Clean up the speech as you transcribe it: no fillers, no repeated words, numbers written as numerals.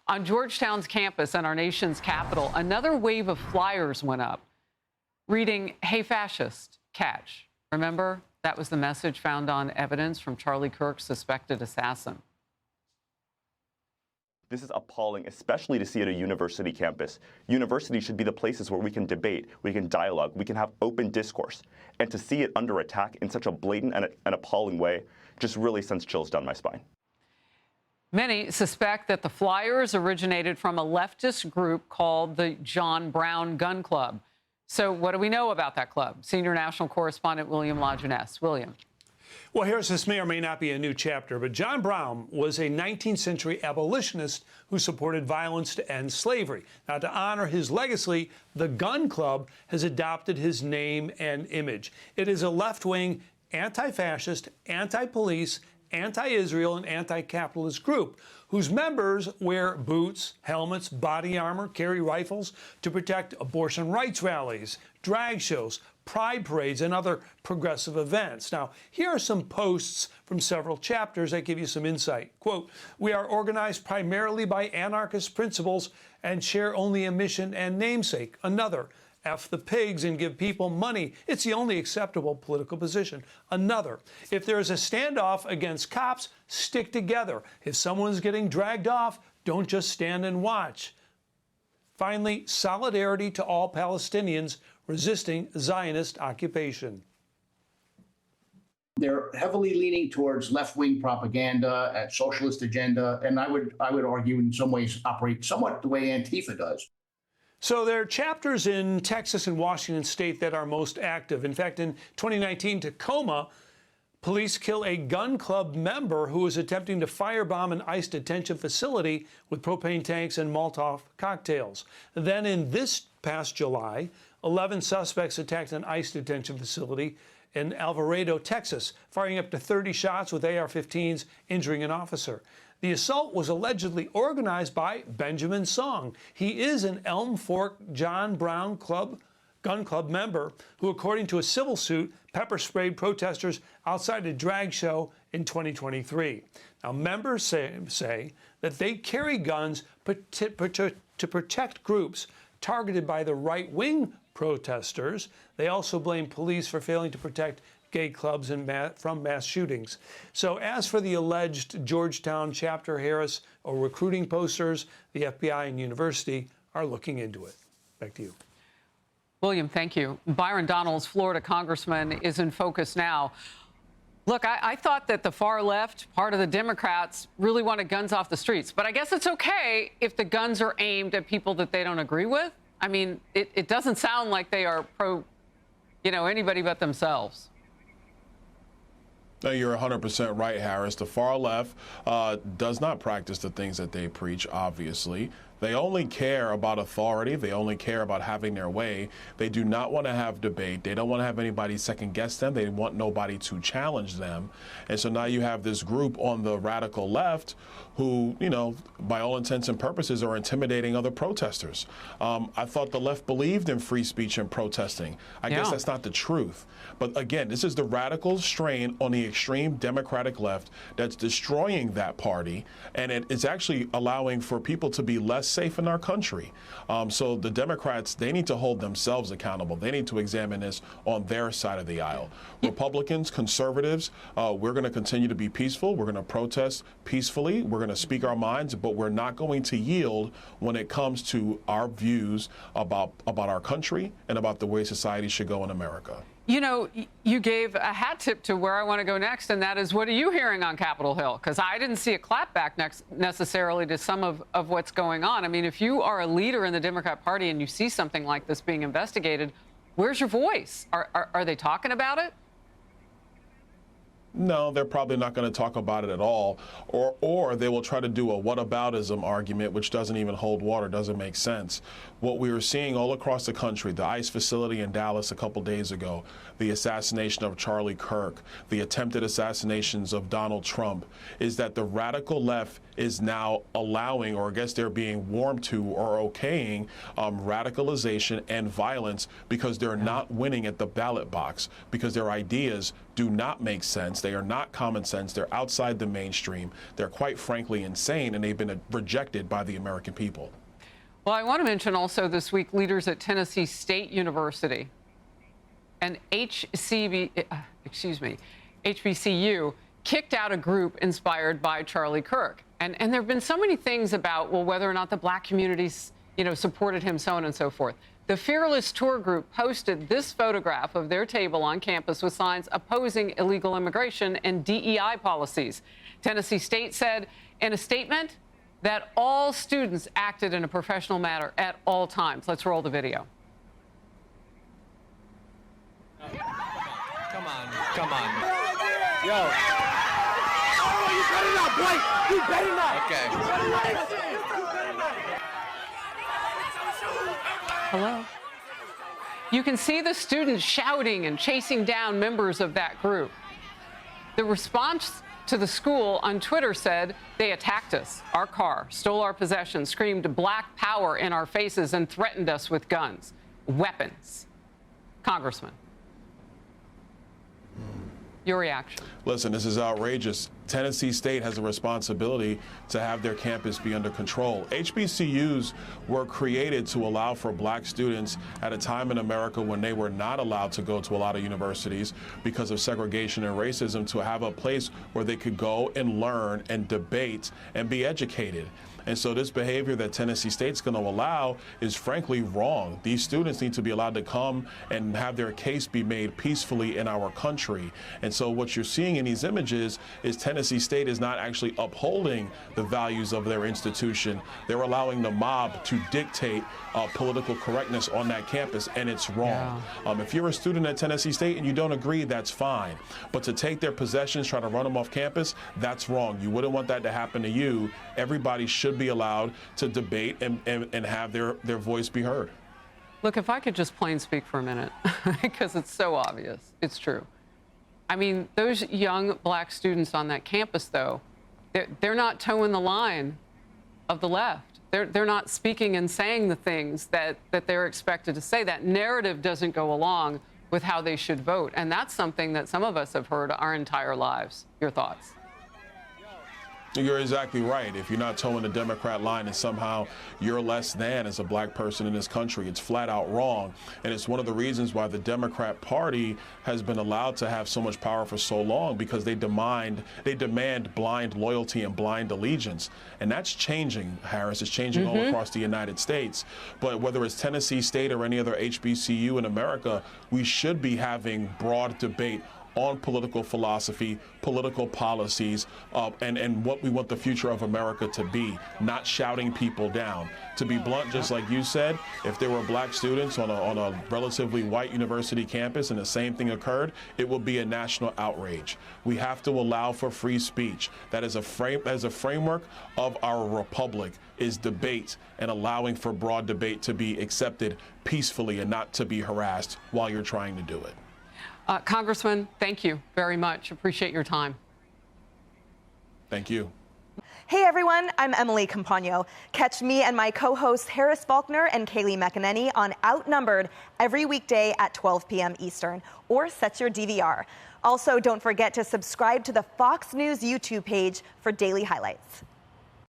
On Georgetown's campus and our nation's capital, another wave of flyers went up reading, "Hey, fascist, catch." Remember? That was the message found on evidence from Charlie Kirk's suspected assassin. This is appalling, especially to see at a university campus. Universities should be the places where we can debate, we can dialogue, we can have open discourse. And to see it under attack in such a blatant and appalling way just really sends chills down my spine. Many suspect that the flyers originated from a leftist group called the John Brown Gun Club. So what do we know about that club? Senior national correspondent William Lajeunesse. William. Well, Harris, this may or may not be a new chapter, but John Brown was a 19th century abolitionist who supported violence to end slavery. Now, to honor his legacy, the Gun Club has adopted his name and image. It is a left-wing, anti-fascist, anti-police, anti-Israel, and anti-capitalist group whose members wear boots, helmets, body armor, carry rifles to protect abortion rights rallies, drag shows, pride parades, and other progressive events. Now, here are some posts from several chapters that give you some insight. Quote, "We are organized primarily by anarchist principles and share only a mission and namesake." Another, "F the pigs and give people money. It's the only acceptable political position." Another, "If there is a standoff against cops, stick together. If someone's getting dragged off, don't just stand and watch." Finally, solidarity to all Palestinians resisting Zionist occupation. They're heavily leaning towards left-wing propaganda and socialist agenda, and I would argue in some ways operate somewhat the way Antifa does. So there are chapters in Texas and Washington state that are most active. In fact, in 2019, Tacoma, police kill a gun club member who was attempting to firebomb an ICE detention facility with propane tanks and Molotov cocktails. Then in this past July, 11 suspects attacked an ICE detention facility in Alvarado, Texas, firing up to 30 shots with AR-15s, injuring an officer. The assault was allegedly organized by Benjamin Song. He is an Elm Fork John Brown Gun Club member who, according to a civil suit, pepper sprayed protesters outside a drag show in 2023. Now, members say that they carry guns to protect groups targeted by the right-wing protesters. They also blame police for failing to protect gay clubs from mass shootings. So as for the alleged Georgetown chapter, Harris, or recruiting posters, the FBI and university are looking into it. Back to you. William, thank you. Byron Donalds, Florida congressman, is in focus now. Look, I thought that the far left, part of the Democrats, really wanted guns off the streets. But I guess it's okay if the guns are aimed at people that they don't agree with. I mean, it doesn't sound like they are pro, anybody but themselves. No, you're 100% right, Harris. The far left does not practice the things that they preach, obviously. They only care about authority. They only care about having their way. They do not want to have debate. They don't want to have anybody second guess them. They want nobody to challenge them. And so now you have this group on the radical left who, by all intents and purposes are intimidating other protesters. I thought the left believed in free speech and protesting. I guess that's not the truth. But again, this is the radical strain on the extreme Democratic left that's destroying that party. And it is actually allowing for people to be less safe in our country. So the Democrats, they need to hold themselves accountable. They need to examine this on their side of the aisle. Republicans, conservatives, we're going to continue to be peaceful. We're going to protest peacefully. We're going to speak our minds, but we're not going to yield when it comes to our views about our country and about the way society should go in America. You gave a hat tip to where I want to go next, and that is, what are you hearing on Capitol Hill? Because I didn't see a clapback necessarily to some of what's going on. I mean, if you are a leader in the Democrat Party and you see something like this being investigated, where's your voice? Are they talking about it? No, they're probably not going to talk about it at all, or they will try to do a whataboutism argument, which doesn't even hold water, doesn't make sense. What we were seeing all across the country, the ICE facility in Dallas a couple days ago, the assassination of Charlie Kirk, the attempted assassinations of Donald Trump, is that the radical left is now allowing, or I guess they're being warmed to or okaying radicalization and violence because they're not winning at the ballot box, because their ideas do not make sense. They are not common sense. They're outside the mainstream. They're quite frankly insane, and they've been rejected by the American people. Well, I want to mention also this week leaders at Tennessee State University and HBCU kicked out a group inspired by Charlie Kirk. And there have been so many things about, well, whether or not the black communities, supported him, so on and so forth. The Fearless Tour Group posted this photograph of their table on campus with signs opposing illegal immigration and DEI policies. Tennessee State said in a statement that all students acted in a professional manner at all times. Let's roll the video. Come on. Yo. Oh, you better not, Blake. You better not. Okay. Hello? You can see the students shouting and chasing down members of that group. The response to the school on Twitter said they attacked us, our car, stole our possessions, screamed black power in our faces, and threatened us with guns, weapons. Congressman, your reaction? Listen, this is outrageous. Tennessee State has a responsibility to have their campus be under control. HBCUs were created to allow for black students at a time in America when they were not allowed to go to a lot of universities because of segregation and racism, to have a place where they could go and learn and debate and be educated. And so this behavior that Tennessee State's going to allow is frankly wrong. These students need to be allowed to come and have their case be made peacefully in our country. And so what you're seeing in these images is Tennessee State is not actually upholding the values of their institution. They're allowing the mob to dictate political correctness on that campus, and it's wrong. Yeah. If you're a student at Tennessee State and you don't agree, that's fine. But to take their possessions, try to run them off campus, that's wrong. You wouldn't want that to happen to you. Everybody should be allowed to debate and have their voice be heard. Look, if I could just plain speak for a minute, because it's so obvious, it's true. I mean, those young black students on that campus, though, they're not towing the line of the left. They're not speaking and saying the things that they're expected to say. That narrative doesn't go along with how they should vote. And that's something that some of us have heard our entire lives. Your thoughts? You're exactly right. If you're not towing the Democrat line and somehow you're less than as a black person in this country, it's flat out wrong. And it's one of the reasons why the Democrat Party has been allowed to have so much power for so long, because they demand blind loyalty and blind allegiance. And that's changing, Harris. It's changing all across the United States. But whether it's Tennessee State or any other HBCU in America, we should be having broad debate on political philosophy, political policies, and what we want the future of America to be, not shouting people down. To be blunt, just like you said, if there were black students on a relatively white university campus and the same thing occurred, it would be a national outrage. We have to allow for free speech. That is a framework of our republic, is debate and allowing for broad debate to be accepted peacefully and not to be harassed while you're trying to do it. Congressman, thank you very much. Appreciate your time. Thank you. Hey everyone, I'm Emily Campagno. Catch me and my co-hosts Harris Faulkner and Kaylee McEnany on Outnumbered every weekday at 12 p.m. Eastern, or set your DVR. Also, don't forget to subscribe to the Fox News YouTube page for daily highlights.